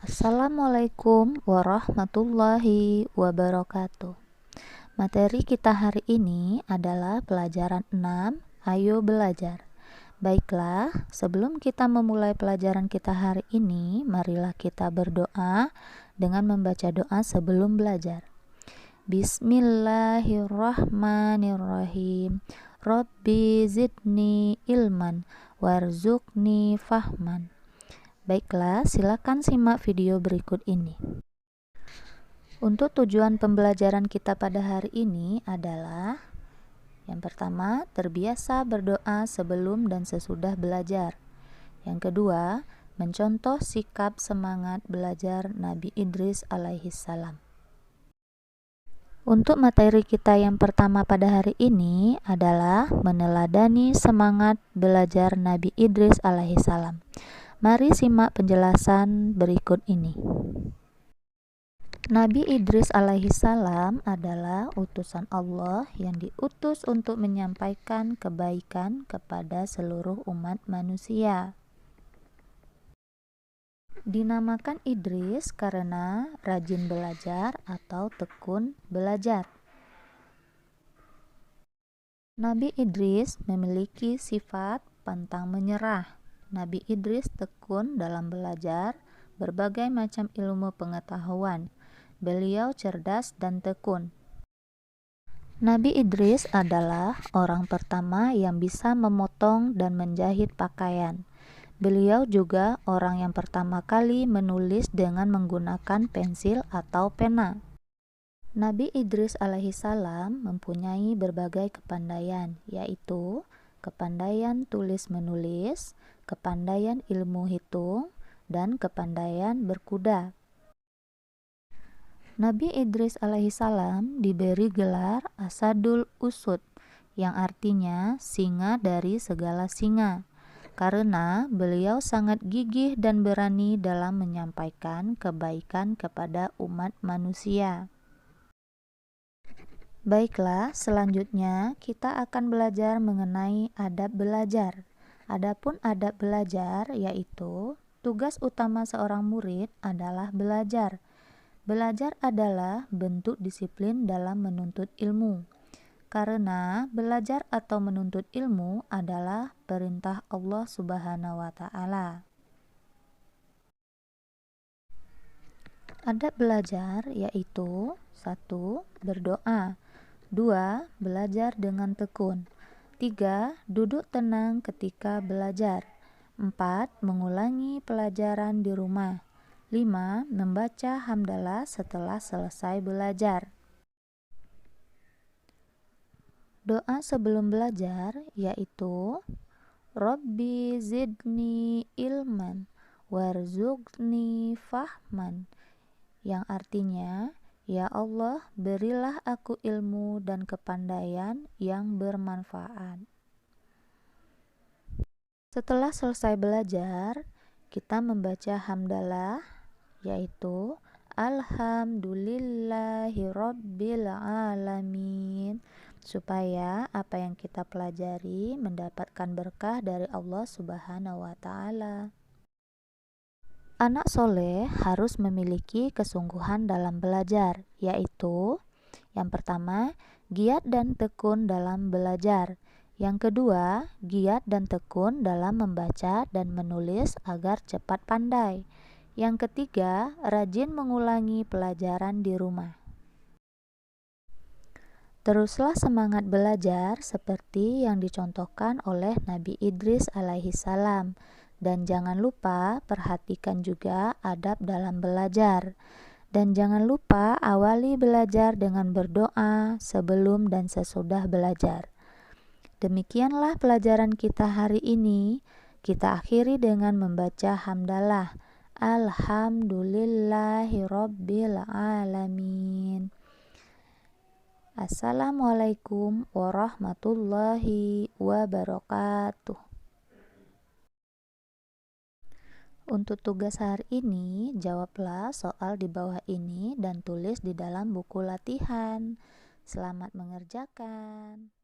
Assalamualaikum warahmatullahi wabarakatuh. Materi kita hari ini adalah pelajaran 6, ayo belajar. Baiklah, sebelum kita memulai pelajaran kita hari ini, marilah kita berdoa dengan membaca doa sebelum belajar. Bismillahirrahmanirrahim. Rabbi zidni ilman warzuqni fahman. Baiklah, silakan simak video berikut ini. Untuk tujuan pembelajaran kita pada hari ini adalah yang pertama, terbiasa berdoa sebelum dan sesudah belajar. Yang kedua, mencontoh sikap semangat belajar Nabi Idris alaihissalam. Untuk materi kita yang pertama pada hari ini adalah meneladani semangat belajar Nabi Idris alaihissalam. Mari simak penjelasan berikut ini. Nabi Idris alaihissalam adalah utusan Allah yang diutus untuk menyampaikan kebaikan kepada seluruh umat manusia. Dinamakan Idris karena rajin belajar atau tekun belajar. Nabi Idris memiliki sifat pantang menyerah. Nabi Idris tekun dalam belajar berbagai macam ilmu pengetahuan. Beliau cerdas dan tekun. Nabi Idris adalah orang pertama yang bisa memotong dan menjahit pakaian. Beliau juga orang yang pertama kali menulis dengan menggunakan pensil atau pena. Nabi Idris alaihissalam mempunyai berbagai kepandaian, yaitu kepandaian tulis-menulis, kepandaian ilmu hitung, dan kepandaian berkuda. Nabi Idris alaihissalam diberi gelar Asadul Usud, yang artinya singa dari segala singa, karena beliau sangat gigih dan berani dalam menyampaikan kebaikan kepada umat manusia. Baiklah, selanjutnya kita akan belajar mengenai adab belajar. Adapun adab belajar yaitu tugas utama seorang murid adalah belajar. Belajar adalah bentuk disiplin dalam menuntut ilmu. Karena belajar atau menuntut ilmu adalah perintah Allah Subhanahu wa taala. Adab belajar yaitu 1. Berdoa, 2. Belajar dengan tekun, 3. Duduk tenang ketika belajar, 4. Mengulangi pelajaran di rumah, 5. Membaca hamdalah setelah selesai belajar. Doa sebelum belajar yaitu Rabbi zidni ilman warzuqni fahman, yang artinya, ya Allah, berilah aku ilmu dan kepandaian yang bermanfaat. Setelah selesai belajar, kita membaca hamdalah, yaitu Alhamdulillahirabbil alamin, supaya apa yang kita pelajari mendapatkan berkah dari Allah Subhanahu wa taala. Anak soleh harus memiliki kesungguhan dalam belajar, yaitu yang pertama, giat dan tekun dalam belajar. Yang kedua, giat dan tekun dalam membaca dan menulis agar cepat pandai. Yang ketiga, rajin mengulangi pelajaran di rumah. Teruslah semangat belajar seperti yang dicontohkan oleh Nabi Idris alaihissalam. Dan jangan lupa perhatikan juga adab dalam belajar. Dan jangan lupa awali belajar dengan berdoa sebelum dan sesudah belajar. Demikianlah pelajaran kita hari ini. Kita akhiri dengan membaca hamdalah. Alhamdulillahirabbil alamin. Assalamualaikum warahmatullahi wabarakatuh. Untuk tugas hari ini, jawablah soal di bawah ini dan tulis di dalam buku latihan. Selamat mengerjakan.